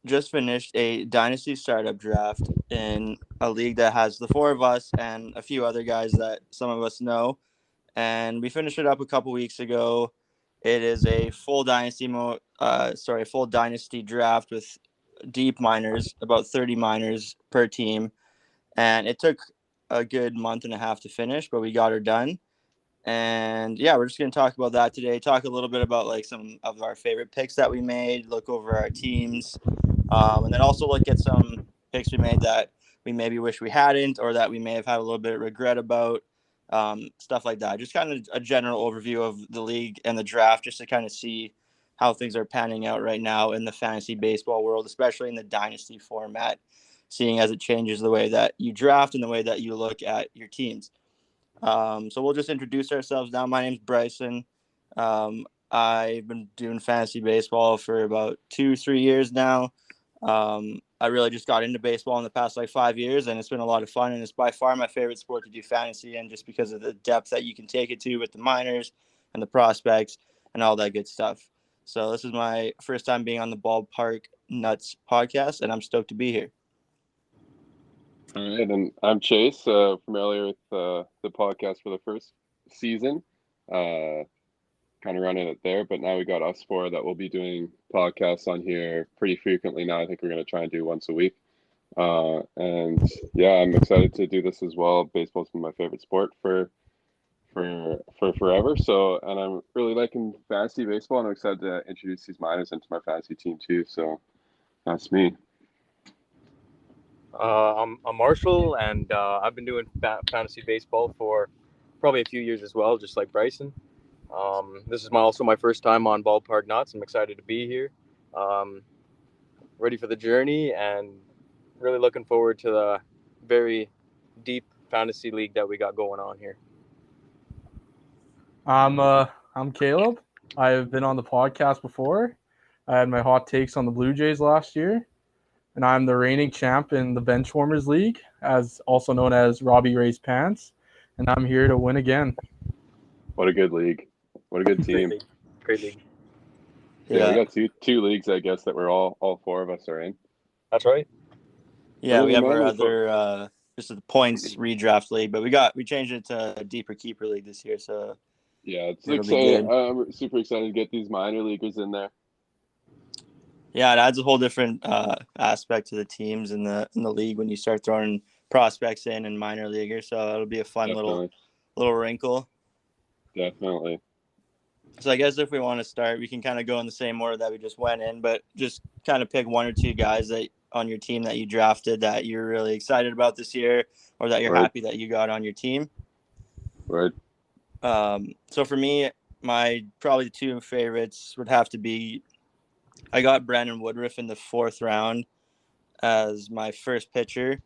just finished a dynasty startup draft in a league that has the four of us and a few other guys that some of us know. And we finished it up a couple weeks ago. It is a full dynasty draft with deep minors, about 30 minors per team, and it took a good month and a half to finish, but we got her done. And yeah, we're just going to talk about that today. Talk a little bit about like some of our favorite picks that we made, look over our teams, and then also look at some picks we made that we maybe wish we hadn't, or that we may have had a little bit of regret about, stuff like that. Just kind of a general overview of the league and the draft, just to kind of see how things are panning out right now in the fantasy baseball world, especially in the dynasty format, seeing as it changes the way that you draft and the way that you look at your teams. So we'll just introduce ourselves now. My name's Bryson. I've been doing fantasy baseball for about 2-3 years now. I really just got into baseball in the past like 5 years, and it's been a lot of fun. And it's by far my favorite sport to do fantasy in, just because of the depth that you can take it to with the minors and the prospects and all that good stuff. So this is my first time being on the Ball Pato Nuts podcast, and I'm stoked to be here. All right, and I'm Chase, familiar with the podcast for the first season, kind of running it there, but now we got us four that will be doing podcasts on here pretty frequently now. I think we're going to try and do once a week. And yeah, I'm excited to do this as well. Baseball's been my favorite sport for forever. So, and I'm really liking fantasy baseball, and I'm excited to introduce these minors into my fantasy team too. So that's me. I'm Marshall, and I've been doing fantasy baseball for probably a few years as well, just like Bryson. This is also my first time on Ball Pato Nuts. I'm excited to be here, um, ready for the journey, and really looking forward to the very deep fantasy league that we got going on here. I'm Caleb. I've been on the podcast before. I had my hot takes on the Blue Jays last year, and I'm the reigning champ in the Benchwarmers League, as also known as Robbie Ray's Pants, and I'm here to win again. What a good league! What a good team! Great league. Yeah, we got two leagues, I guess, that we're all four of us are in. That's right. Yeah, we have our other just the points redraft league, but we changed it to a deeper keeper league this year. So yeah, it's exciting. I'm super excited to get these minor leaguers in there. Yeah, it adds a whole different aspect to the teams in the league when you start throwing prospects in and minor leaguers. So it'll be a fun little wrinkle. Definitely. So I guess if we want to start, we can kind of go in the same order that we just went in, but just kind of pick one or two guys that on your team that you drafted that you're really excited about this year, or that you're happy that you got on your team. Right. So for me, my probably two favorites would have to be, I got Brandon Woodruff in the 4th round as my first pitcher,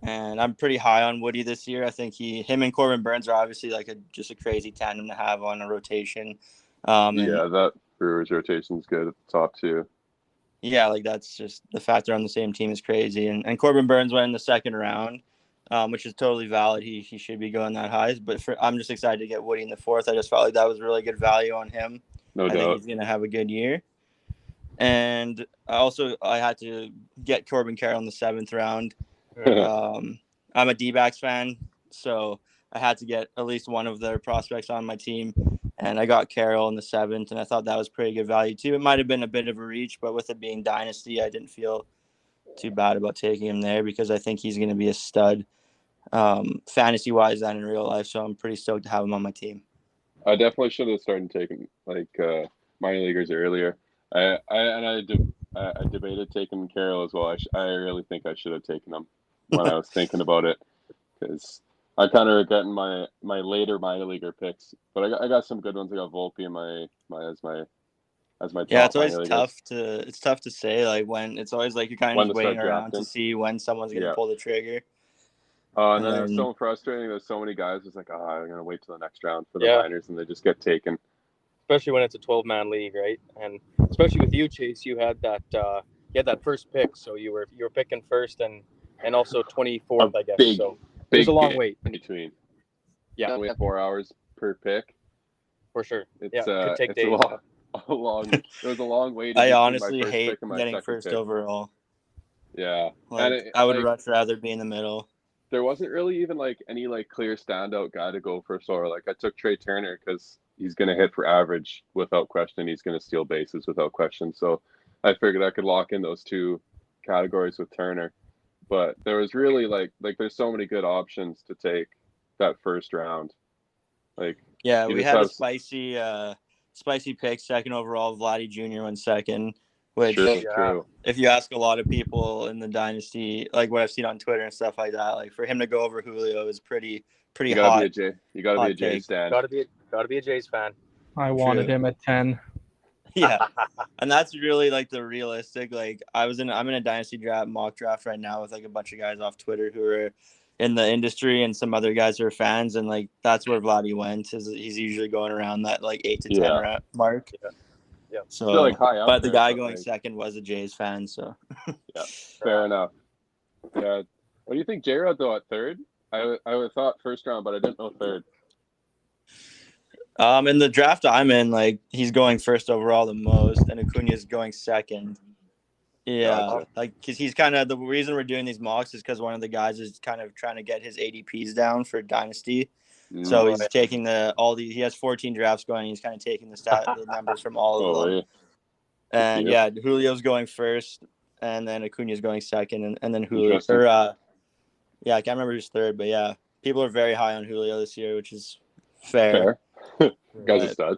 and I'm pretty high on Woody this year. I think him and Corbin Burns are obviously like just a crazy tandem to have on a rotation. That Brewers rotation is good at the top too. Yeah, like that's just the fact they're on the same team is crazy. And Corbin Burns went in the 2nd round, which is totally valid. He should be going that high. But I'm just excited to get Woody in the 4th. I just felt like that was really good value on him. No doubt. I think he's going to have a good year. And I had to get Corbin Carroll in the 7th round. I'm a D-backs fan, so I had to get at least one of their prospects on my team. And I got Carroll in the 7th, and I thought that was pretty good value too. It might have been a bit of a reach, but with it being dynasty, I didn't feel too bad about taking him there because I think he's going to be a stud, fantasy-wise and in real life. So I'm pretty stoked to have him on my team. I definitely should have started taking minor leaguers earlier. I debated taking Carroll as well. I really think I should have taken him when I was thinking about it, because I kind of regretting my later minor leaguer picks, but I got some good ones. I got Volpe in as my top. Yeah, it's always tough to say, like, when it's always like you're kind of just waiting around to see when someone's gonna pull the trigger. And then it's so frustrating. There's so many guys who's like, I'm gonna wait till the next round for the minors, and they just get taken. Especially when it's a 12-man league, right? And especially with you, Chase, you had that first pick, so you were picking first and also 24th, I guess. So there's a long wait in between. Yeah, we have 4 hours per pick. For sure. It could take days. It was a long wait. I honestly hate getting first overall. Yeah, Like and I would much rather be in the middle. there wasn't really even like any like clear standout guy to go for. So like I took Trey Turner because he's gonna hit for average without question. He's gonna steal bases without question. So I figured I could lock in those two categories with Turner. But there was really like there's so many good options to take that first round. Like Yeah, you we just had a have spicy pick, second overall. Vladdy Jr. went second, which true. if you ask a lot of people in the dynasty, like what I've seen on Twitter and stuff like that, like for him to go over Julio is pretty You gotta be hot. a J. You gotta be a J take. stan. Gotta be a Jays fan. I wanted him at 10. Yeah. And that's really like the realistic. Like I'm in a dynasty draft mock draft right now with like a bunch of guys off Twitter who are in the industry and some other guys who are fans, and like that's where Vladdy went. He's usually going around that like 8 to 10 mark. Yeah. So Still, like, high up but the there, guy but, going like, second was a Jays fan, so yeah, fair enough. Yeah. What do you think, J-Rod, though, at third? I would thought first round, but I didn't know third. in the draft I'm in, like he's going first overall the most, and Acuna's going second. Yeah, Gotcha. like because he's kind of the reason we're doing these mocks is because one of the guys is kind of trying to get his ADPs down for dynasty. So he's taking he has 14 drafts going. He's kind of taking the numbers from all of them. And yeah, Julio's going first, and then Acuna's going second, and then Julio. Yeah, I can't remember who's third, but yeah, people are very high on Julio this year, which is fair. Guy's a stud.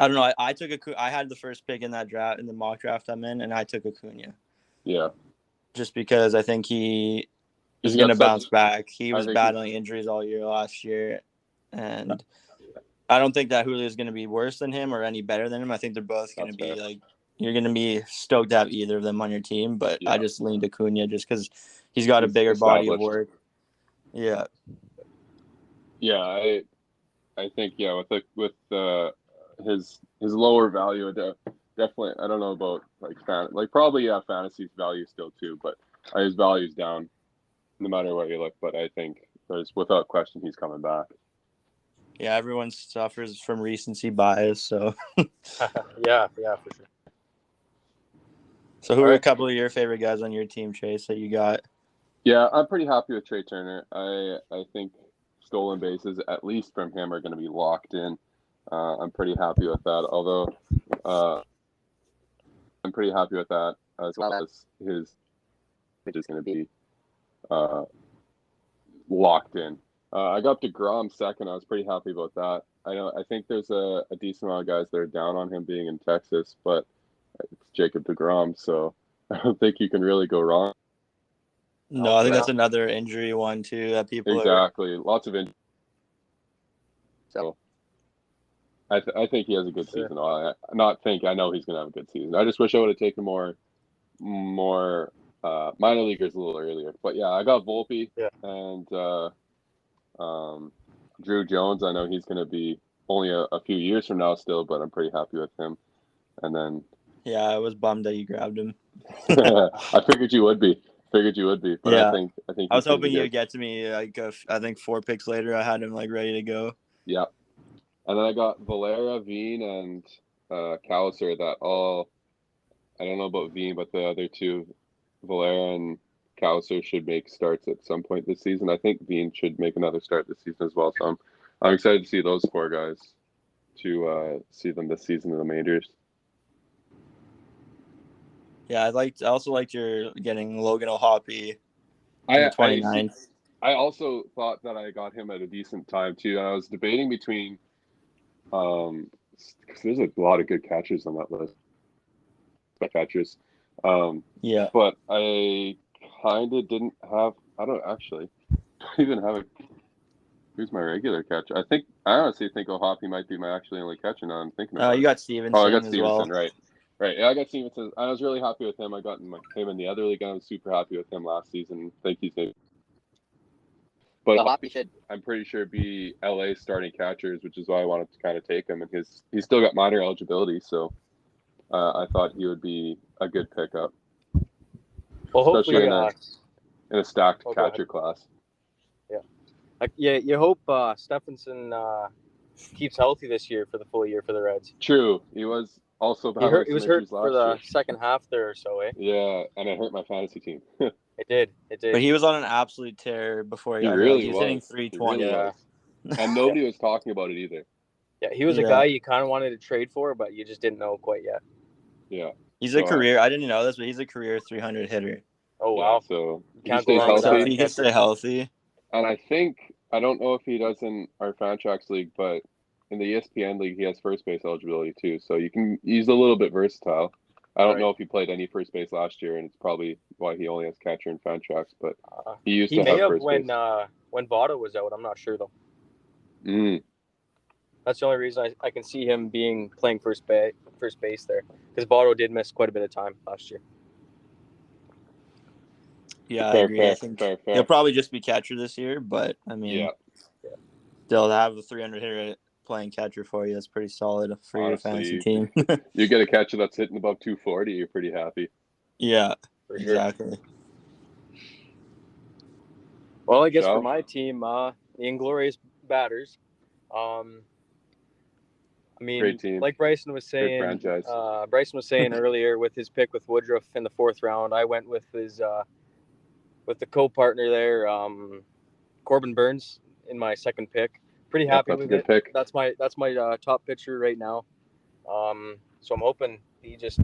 I don't know. I had the first pick in that draft in the mock draft I'm in, and I took Acuna. Yeah. Just because I think he's going to bounce back. He was battling injuries all year last year, and I don't think that Julio is going to be worse than him or any better than him. I think they're both going to be like you're going to be stoked to have either of them on your team, but I just leaned Acuna just because he's got a bigger body of work. Yeah. Yeah, I think with his lower value, definitely. I don't know about probably fantasy value still too, but his value's down no matter what you look. But I think there's without question he's coming back. Yeah, everyone suffers from recency bias, so yeah, for sure. So who are a couple of your favorite guys on your team, Chase, that you got? Yeah, I'm pretty happy with Trey Turner. I think stolen bases, at least from him, are going to be locked in. I'm pretty happy with that. Although I'm pretty happy with that as well as his is going to be locked in. I got DeGrom second. I was pretty happy about that. I think there's a decent amount of guys that are down on him being in Texas, but it's Jacob DeGrom, so I don't think you can really go wrong. No, I think that's another injury one too that people lots of injuries. So I think he has a good season. I know he's gonna have a good season. I just wish I would have taken more minor leaguers a little earlier. But yeah, I got Volpe and Drew Jones. I know he's gonna be only a few years from now still, but I'm pretty happy with him. And then I was bummed that you grabbed him. I figured you would be. But I think I was hoping you would get to me like I think 4 picks later. I had him like ready to go. Yeah, and then I got Valera, Veen, and Cowser. I don't know about Veen, but the other two, Valera and Cowser, should make starts at some point this season. I think Veen should make another start this season as well. So I'm excited to see those 4 guys to see them this season in the majors. Yeah, I also liked your getting Logan O'Hoppe in the 29th. I also thought that I got him at a decent time too. I was debating between because there's a lot of good catchers on that list. But I kind of didn't have. I don't even have who's my regular catcher. I honestly think O'Hoppe might be my actually only catcher now I'm thinking about. You got Stevenson. I got Stevenson, right. Yeah, I got Stevenson. I was really happy with him. I got him in the other league. I was super happy with him last season. I think he's maybe. But O'Hoppe should, I'm pretty sure, be LA starting catchers, which is why I wanted to kind of take him. And he's still got minor eligibility, so I thought he would be a good pickup. Well, especially hopefully in a stacked catcher class. Yeah. You hope Stephenson keeps healthy this year for the full year for the Reds. True. He was Also He battling was some hurt injuries for last the year. second half there or so, eh? Yeah, and it hurt my fantasy team. It did. It did. But he was on an absolute tear before he He got hurt. Like, really he was was. hitting He 320. really Yeah. was. And nobody was talking about it either. Yeah, he was a Yeah. guy you kind of wanted to trade for, but you just didn't know quite yet. Yeah. He's So, a career. I didn't know this, but he's a career 300 hitter. Oh yeah, wow, so you he can't go stays wrong with So that. if he can stay healthy, And I don't know if he does in our Fantrax league, but in the ESPN league, he has first base eligibility too. So he's a little bit versatile. I don't Right. know if he played any first base last year, and it's probably why he only has catcher in Fantrax. But he used He to may have have first base. when Votto was out. I'm not sure though. That's the only reason I can see him playing first base there, because Votto did miss quite a bit of time last year. yeah, I Fair, agree. I fair, think fair. he'll probably just be catcher this year, but I mean, Yeah. still to have a 300 hitter playing catcher for you, that's pretty solid for your fantasy team. You get a catcher that's hitting above 240, you're pretty happy. Yeah, For sure. exactly. Well, I guess So? for my team, the Inglorious Batters, I mean, Great team. like Bryson was Great saying, franchise. earlier with his pick with Woodruff in the 4th round, I went with his with the co-partner there, Corbin Burns, in my 2nd pick. Pretty happy That's with a good it. pick. That's my top pitcher right now. So I'm hoping he just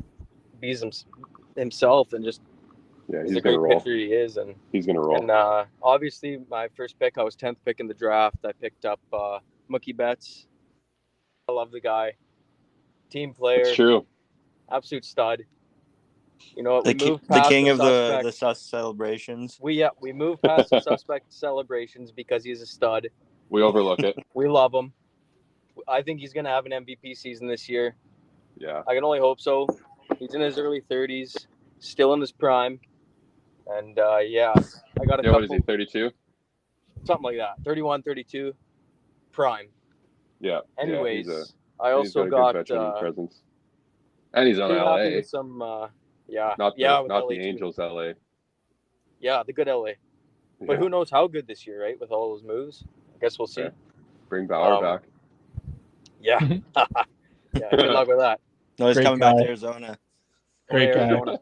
bees himself and just is he's the gonna great roll. pitcher he is. And He's gonna roll. And obviously, my first pick, I was 10th pick in the draft. I picked up Mookie Betts. I love the guy. Team player. It's true. Absolute stud. You know what? The king of the sus celebrations. We moved past the suspect celebrations because he's a stud. We overlook it. We love him. I think he's going to have an MVP season this year. Yeah. I can only hope so. He's in his early 30s, still in his prime. And, I got a couple. What is he, 32? Something like that. 31, 32, prime. Yeah. Anyways, I also got got a good veteran presence. And he's on LA. With some, not LA the too. Angels LA. Yeah, the good LA. But who knows how good this year, right? With all those moves. I guess we'll see. Yeah. Bring Bauer back. Yeah. Yeah, good luck with that. No, he's coming back to Arizona. Great guy. Arizona.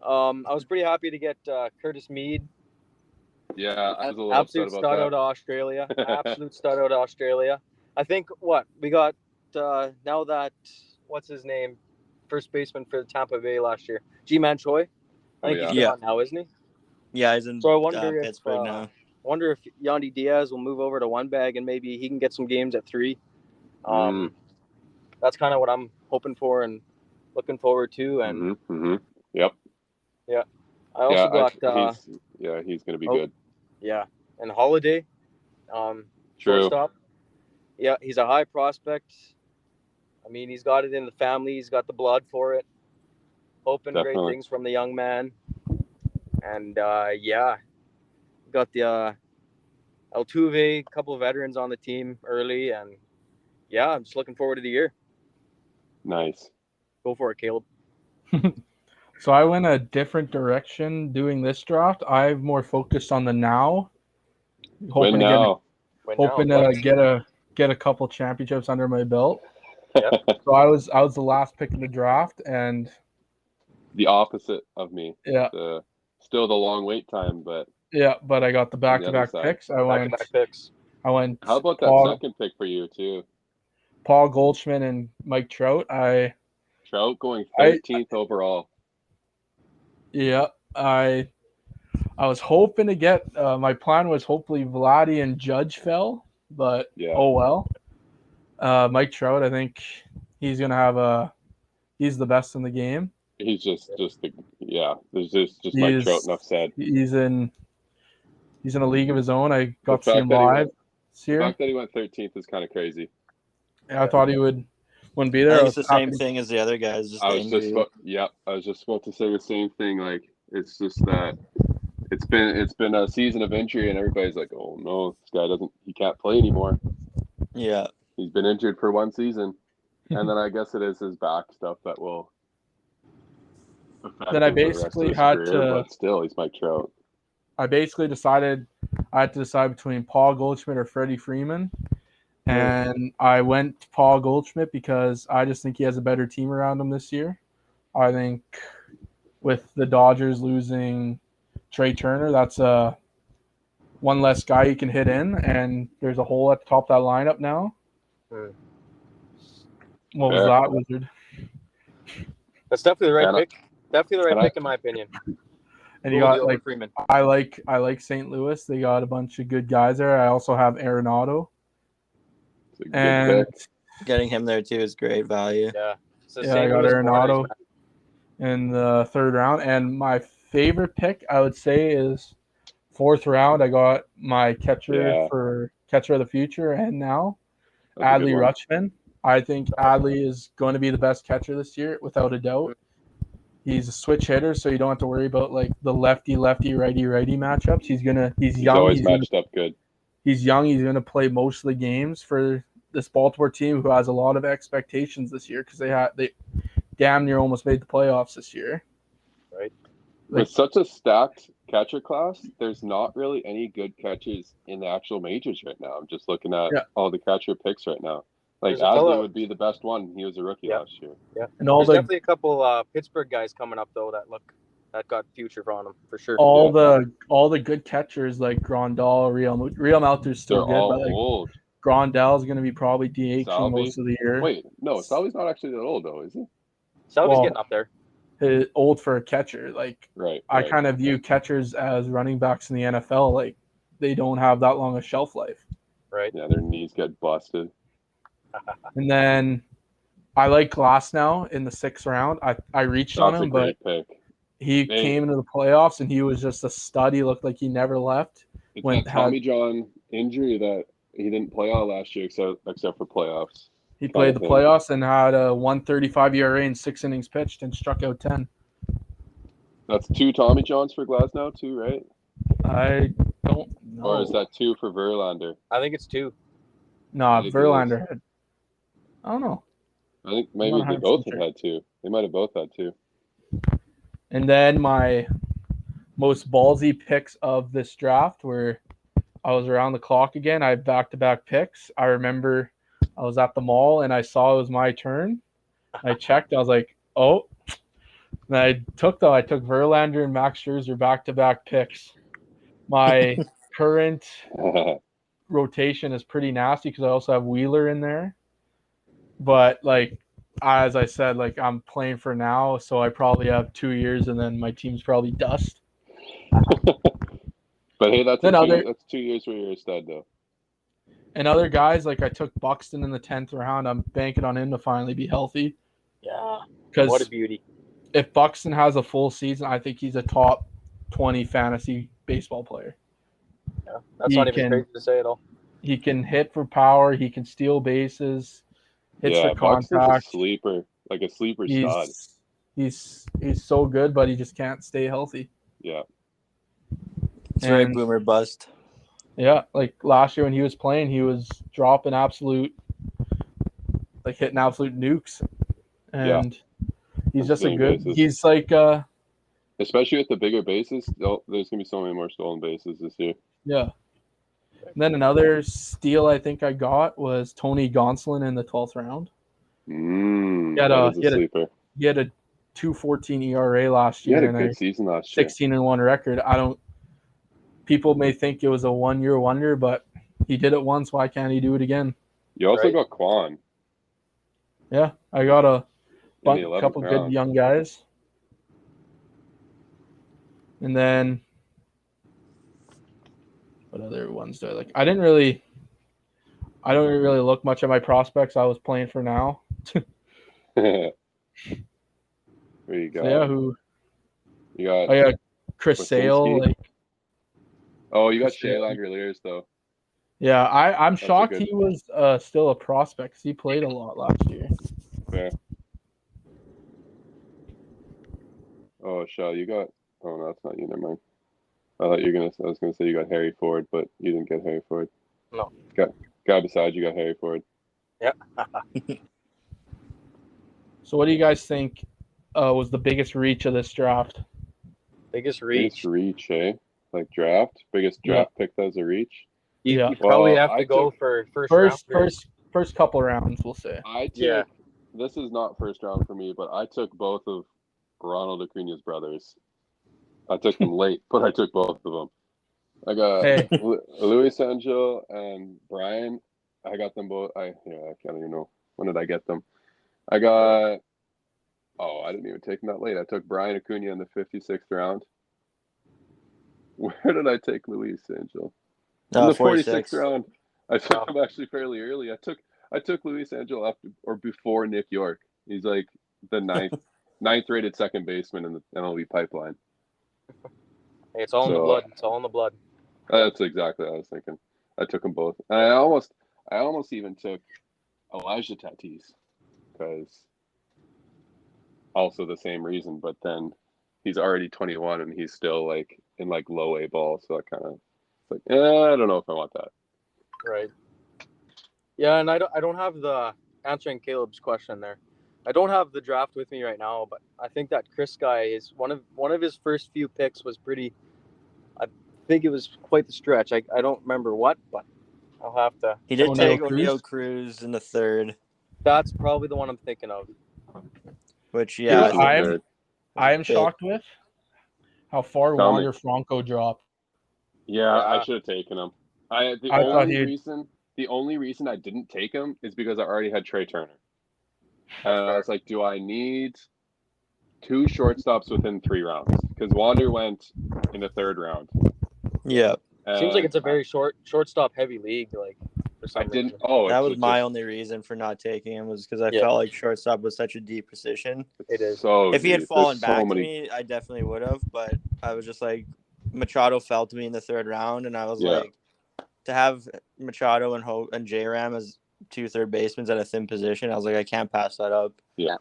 I was pretty happy to get Curtis Mead. Yeah, I was a little absolute upset stud about out of Australia. Absolute stud out of Australia. I think we got now that what's his name, first baseman for the Tampa Bay last year, G-Man Choi. I think he's gone now, isn't he? Yeah, he's in. So I wonder if Pittsburgh now. Wonder if Yandy Diaz will move over to 1 bag and maybe he can get some games at 3. That's kind of what I'm hoping for and looking forward to. And Yep. Yeah. I also got he's going to be good. Yeah. And Holiday, True. shortstop. Yeah, he's a high prospect. I mean, he's got it in the family. He's got the blood for it. Hoping great things from the young man. And got the Altuve, a couple of veterans on the team early, and I'm just looking forward to the year. Nice. Go for it, Caleb. So I went a different direction doing this draft. I'm more focused on the now. Hoping to get a couple championships under my belt. Yep. So I was the last pick in the draft, and the opposite of me. Yeah. Still the long wait time, but I got the back-to-back picks. I went. How about that second pick for you too? Paul Goldschmidt and Mike Trout. Trout going 13th overall. Yeah, I was hoping to get. My plan was hopefully Vladdy and Judge fell, but oh well. Mike Trout, I think he's gonna have he's the best in the game. He's just There's just Mike Trout. Enough said. He's in a league of his own. I got to see him live this year. The fact that he went 13th is kind of crazy. Yeah, I thought he wouldn't be there. It's the same thing as the other guys. I was just about to say the same thing. Like, it's just that it's been a season of injury, and everybody's like, "Oh no, this guy he can't play anymore." Yeah, he's been injured for 1 season, and then I guess it is his back stuff that will. Then I basically had career, but still, he's Mike Trout. I basically decided I had to decide between Paul Goldschmidt or Freddie Freeman, And I went to Paul Goldschmidt because I just think he has a better team around him this year. I think with the Dodgers losing Trey Turner, that's one less guy you can hit in, and there's a hole at the top of that lineup now. What was that, Wizard? That's definitely the right And- pick. Definitely the right and pick in my opinion. And you Goldie got over like Freeman. I like St. Louis. They got a bunch of good guys there. I also have Arenado. It's a good And pick. Getting him there too is great value. Yeah. So yeah, I St. got Louis Arenado Mariners, in the third round. And my favorite pick, I would say, is fourth round. I got my catcher Yeah. for catcher of the future and now, That's a good Adley one. Rutschman. I think Adley is going to be the best catcher this year, without a doubt. He's a switch hitter, so you don't have to worry about like the lefty righty matchups. He's He's young. always matched up good. He's young. He's gonna play most of the games for this Baltimore team, who has a lot of expectations this year because they damn near almost made the playoffs this year. right? With such a stacked catcher class, there's not really any good catchers in the actual majors right now. I'm just looking at all the catcher picks right now. Like There's a Adley fella- would be the best one. He was a rookie last year. Yeah. And all There's the definitely a couple Pittsburgh guys coming up though that got future on them for sure. all the good catchers like Grandal, Real Melter's still They're good, all but like old. Grandal's gonna be probably DHing Salvi? most of the year. Wait, no, Salvi's not actually that old though, is he? Salvi's Well, getting up there. Old for a catcher. Like Right. I kind of view catchers as running backs in the NFL. Like they don't have that long a shelf life. Right. Yeah, their knees get busted. And then I like Glass now in the sixth round. I reached on That's a him, but great pick. he came into the playoffs and he was just a stud. He looked like he never left. It's that Tommy John injury that he didn't play all last year except for playoffs. He played the playoffs and had a 1.35 ERA in 6 innings pitched and struck out 10. That's 2 Tommy Johns for Glasnow too, right? I don't know. Or is that 2 for Verlander? I think it's 2. No, I think it Verlander had. I don't know. I think maybe I'm they not both 100% have had 2. They might have both had 2. And then my most ballsy picks of this draft were I was around the clock again. I had back-to-back picks. I remember I was at the mall and I saw it was my turn. I checked. I was like, oh. And I took Verlander and Max Scherzer back-to-back picks. My current rotation is pretty nasty because I also have Wheeler in there. But like as I said, like I'm playing for now, so I probably have 2 years and then my team's probably dust. But hey, that's 2 years where you're a stud though. And other guys, like I took Buxton in the 10th round. I'm banking on him to finally be healthy. Yeah. Because What a beauty. if Buxton has a full season, I think he's a top 20 fantasy baseball player. Yeah. That's not even crazy to say at all. He can hit for power. He can steal bases. Hits for Buxton's contact. a sleeper, like a sleeper stud. He's so good, but he just can't stay healthy. Yeah. It's very boomer bust. Yeah, like last year when he was playing, he was dropping hitting absolute nukes. And he's just a good bases. He's like especially with the bigger bases, there's gonna be so many more stolen bases this year. Yeah. And then another steal I think I got was Tony Gonsolin in the 12th round. He had a 2.14 ERA last year. He had a good season last year. 16-1 record. People may think it was a 1-year wonder, but he did it once. Why can't he do it again? You also got Quan. Yeah, I got a couple good young guys. And then what other ones do I like? I don't really look much at my prospects. I was playing for now. Where you got? So yeah, who? You got? I got Chris Sale. You got Shea Langoliers though. Yeah, I'm shocked he was still a prospect because he played a lot last year. Yeah. Oh, Shaw, you got. Oh no, that's not you. Never mind. I was gonna say you got Harry Ford, but you didn't get Harry Ford. No. Guy beside you got Harry Ford. Yeah. So what do you guys think was the biggest reach of this draft? Biggest reach, eh? Like biggest draft pick that was a reach. You, Yeah. you probably Well, have I to go took for first round. First couple rounds, we'll say. I took Yeah. this is not first round for me, but I took both of Ronald Acuna's brothers. I took them late, but I took both of them. I got Hey, Luis Angel and Brian. I got them both. I can't even know when did I get them. I got. Oh, I didn't even take them that late. I took Brian Acuna in the 56th round. Where did I take Luis Angel? In the 46th 46. round. I took him actually fairly early. I took Luis Angel after or before Nick York. He's like the ninth rated second baseman in the MLB pipeline. Hey, it's all in the So blood. It's all in the blood. that's exactly what I was thinking. I took them both. And I almost even took Elijah Tatis because also the same reason, but then he's already 21 and he's still like in like low A ball, so I kind of like I don't know if I want that. Right. Yeah, and I don't have the answering Caleb's question there. I don't have the draft with me right now, but I think that Chris guy is one of his first few picks was pretty. I think it was quite the stretch. I don't remember what, but I'll have to. He did O'Neal take Cruz? O'Neal Cruz in the third, That's probably the one I'm thinking of. which He was in the I'm third. I am big. shocked with how far Tell me. Wander Franco dropped. Yeah, I Yeah. should have taken him. I thought The only reason I didn't take him is because I already had Trey Turner. That's I fair. was like, do I need two shortstops within 3 rounds? Because Wander went in the 3rd round. Yeah, Seems like And it's a very shortstop heavy league. Like for some I didn't. reason. Oh, that it's was my just only reason for not taking him was because I Yeah. felt like shortstop was such a deep position. It is. so If he had deep. fallen There's so back to many. me, I definitely would have. But I was just like, Machado fell to me in the 3rd round, and I was Yeah. like, to have Machado and J Ram as 2 third basemen at a thin position, I was like, I can't pass that up. Yeah.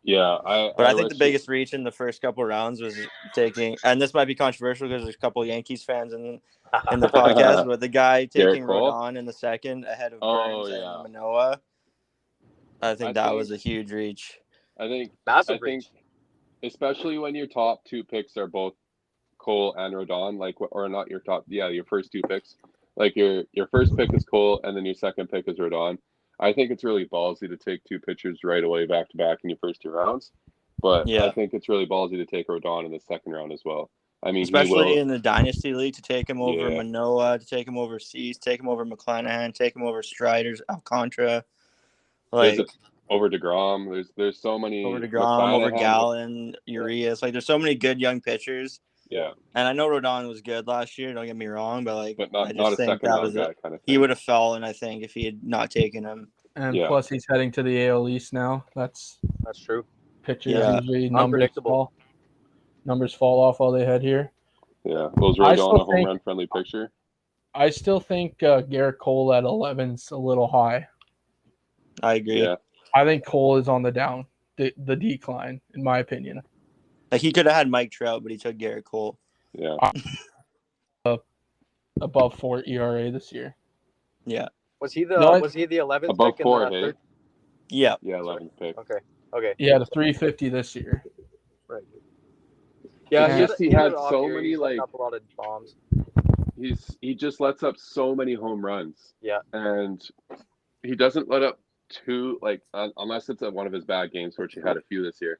Yeah, But I think the biggest reach in the first couple rounds was taking, and this might be controversial because there's a couple Yankees fans in the podcast, but the guy Garrett taking Cole? Rodon in the 2nd ahead of Oh, Burns yeah. and Manoah, I think that was a huge reach. I think Massive reach. especially when your top 2 picks are both Cole and Rodon, like or not your top, your first 2 picks. Like your first pick is Cole, and then your second pick is Rodon. I think it's really ballsy to take 2 pitchers right away back to back in your first 2 rounds, but Yeah. I think it's really ballsy to take Rodon in the 2nd round as well. I mean, Especially in the Dynasty League, to take him over Yeah. Manoah, to take him over Cease, take him over McClanahan, take him over Striders, Alcantara, like over DeGrom. There's so many over DeGrom, over McClanahan. Gallen, Urias. Like there's so many good young pitchers. Yeah, And I know Rodon was good last year. Don't get me wrong, but like but I not just a think second that round was guy kind of he thing. would have fallen. I think if he had not taken him. And Yeah. plus he's heading to the AL East now. That's true. pitchers Yeah. usually Unpredictable. numbers fall off while they head here. Yeah, was I Rodon still a home think- run friendly picture? I still think Garrett Cole at 11's a little high. I agree. Yeah, I think Cole is on the decline, in my opinion. Like he could have had Mike Trout, but he took Garrett Cole. yeah. Above 4 ERA this year. Yeah. Was he the No, was he the 11th Above pick 4, in the hey? 3rd? Yeah. Yeah, 11th pick. Okay. He had a 350 this year. Right. Yeah, It's just he had had an off so year. many, He's letting like- up a lot of bombs. He just lets up so many home runs. Yeah. And he doesn't let up two, like unless it's one of his bad games, which he had a few this year.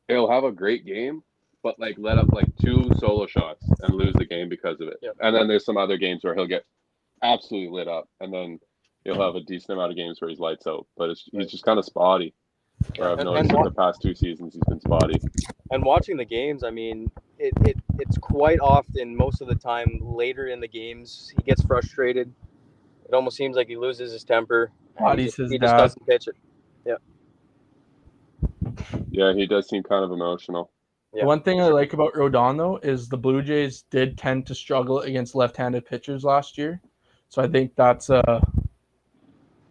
He'll have a great game, but like let up like 2 solo shots and lose the game because of it. Yep. And then there's some other games where he'll get absolutely lit up, and then he'll have a decent amount of games where he's lights out. But he's just kind of spotty. Or I've And- noticed and in the past 2 seasons he's been spotty. And watching the games, I mean, it's quite often, most of the time, later in the games, he gets frustrated. It almost seems like he loses his temper. And Body's his he just dad. doesn't pitch it. Yeah, he does seem kind of emotional. Yeah. The one thing I like about Rodon, though, is the Blue Jays did tend to struggle against left-handed pitchers last year. So I think that's a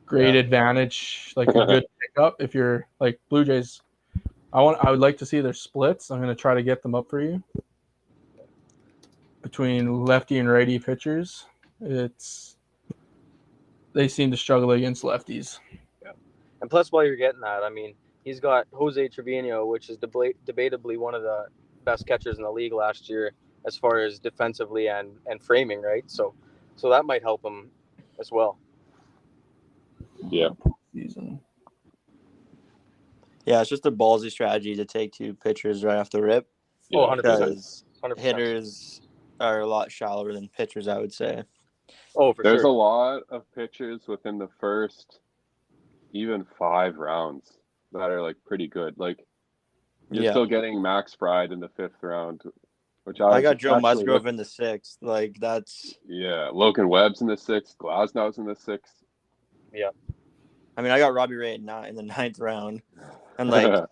great advantage, like a good pickup if you're like Blue Jays. I would like to see their splits. I'm going to try to get them up for you. Between lefty and righty pitchers, they seem to struggle against lefties. And plus, while you're getting that, I mean, he's got Jose Trevino, which is debatably one of the best catchers in the league last year. as far as defensively and framing, right? So that might help him as well. Yeah. Season. Yeah, it's just a ballsy strategy to take 2 pitchers right off the rip. Oh, Yeah. 100%. Because 100%. hitters are a lot shallower than pitchers, I would say. Oh, for There's sure. a lot of pitchers within the first even 5 rounds that are like pretty good. Like you're Yeah. still getting Max Fried in the 5th round, which I got Joe actually Musgrove in the 6th. Like, that's... Yeah, Logan Webb's in the 6th. Glasnow's in the 6th. Yeah. I mean, I got Robbie Ray in the 9th round. And, like,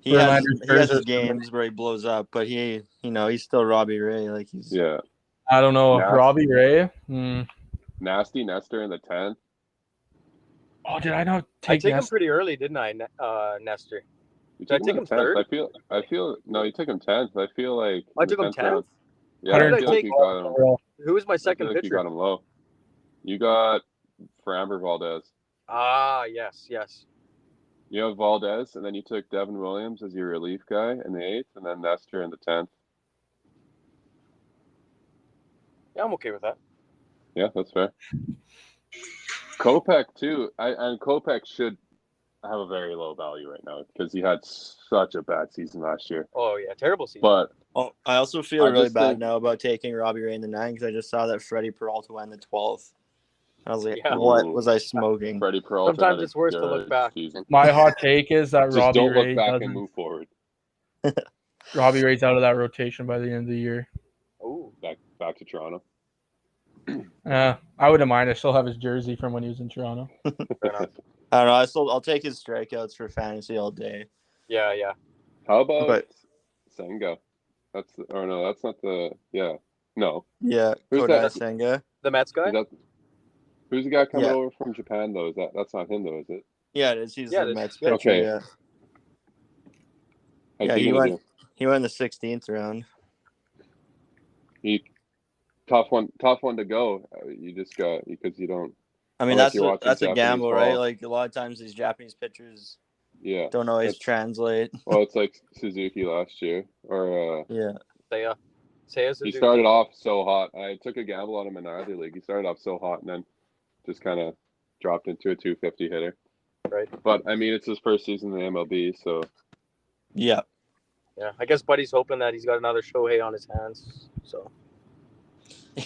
he Verlander, has his Scherzer. games where he blows up, but he's still Robbie Ray. Like, he's... Yeah. I don't know. Nasty. Robbie Ray. Nasty Nestor in the 10th. Oh, did I not I take took him Nestor? pretty early, didn't I, Nestor? You Did I took take him him in the 10th. third? I feel no, you took him 10th. I feel like I in the took him 10th round. 10th? Yeah, I did I feel like take you got him. Who was my I second feel like you pitcher? got him low. You got Framber Valdez. Ah, yes. You have Valdez, and then you took Devin Williams as your relief guy in the 8th, and then Nestor in the 10th. Yeah, I'm okay with that. Yeah, that's fair. Kopech too. And Kopech should have a very low value right now because he had such a bad season last year. Oh, yeah, terrible season. But I also feel I really just bad think- now about taking Robbie Ray in the 9th because I just saw that Freddie Peralta went in the 12th. I was like, Yeah. what Ooh. was I smoking? Freddie Peralta. Sometimes had a it's worse to look good back. season. My hot take is that Just Robbie don't Ray look back doesn't. and move forward. Robbie Ray's out of that rotation by the end of the year. Ooh. Back to Toronto. I wouldn't mind. I still have his jersey from when he was in Toronto. Fair enough. I don't know. I'll take his strikeouts for fantasy all day. Yeah. How about But- Senga? That's not the no. Yeah, Who's Kodai that? Senga. The Mets guy? Who's the guy coming Yeah. over from Japan though? That's not him though, is it? Yeah, it is. He's Yeah, the it is. Mets Yeah. pitcher. Okay. Yeah, How's Yeah, he he gonna went in the 16th round. do? He tough one to go. You just got because you don't. I mean, Unless you're watching that's a Japanese gamble, right? ball. Like a lot of times these Japanese pitchers Yeah. don't always It's- translate. Well, it's like Suzuki last year, or Yeah, Seiya he Suzuki. started off so hot. I took a gamble on him in either league. He started off so hot and then just kind of dropped into a 250 hitter. Right. But I mean, it's his first season in the MLB, so yeah. Yeah, I guess Buddy's hoping that he's got another Shohei on his hands. So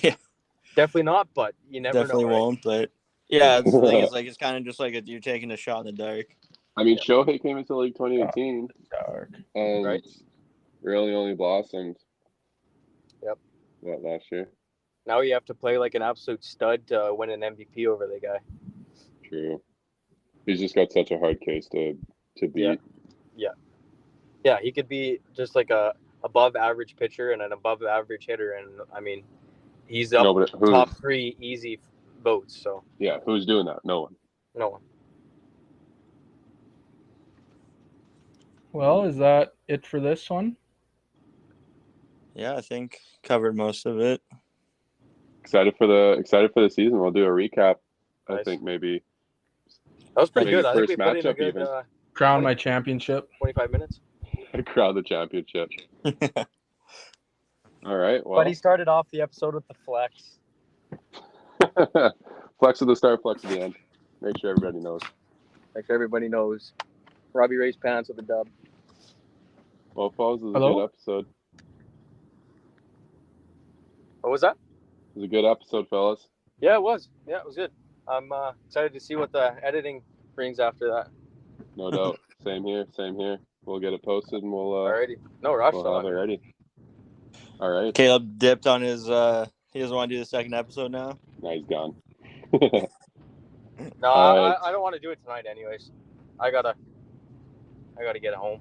Yeah, definitely not, but you never definitely know. Right? won't. But yeah, the thing is, like, it's kind of just like you're taking a shot in the dark. I mean, Shohei came into league 2018 Dark. and Right. really only blossomed. Yep. What, last year? Now you have to play like an absolute stud to win an MVP over the guy. True. He's just got such a hard case to beat. Yeah, he could be just like a above average pitcher and an above average hitter, and I mean, he's up No, but top 3 easy votes. So who's doing that? No one. no one. Well, is that it for this one? Yeah, I think covered most of it. Excited for the season. We'll do a recap. I Nice. think maybe That was pretty Maybe good. I think we first put in a matchup good even. Crown my championship. 25 minutes. crown the championship. All right. Well, But he started off the episode with the flex. flex at the start, flex at the end. Make sure everybody knows. Make sure everybody knows. Robbie Ray's pants with a dub. Well, folks, it was a Hello? good episode. What was that? It was a good episode, fellas. Yeah, it was. Yeah, it was good. I'm excited to see what the editing brings after that. No doubt. Same here. We'll get it posted and we'll Alrighty. No rush. we'll have it ready. All right. Caleb dipped on his. He doesn't want to do the second episode now. Now he's gone. No, Alright. I don't want to do it tonight anyways. I gotta get home.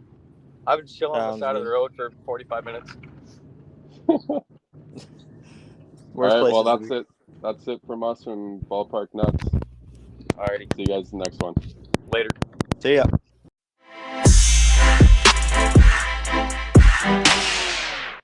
I've been chilling on Sounds the side of good. the road for 45 minutes. All Worst right. Well, places to that's it. That's it from us from Ballpark Nuts. Alrighty. See you guys in the next one. Later. be. See ya.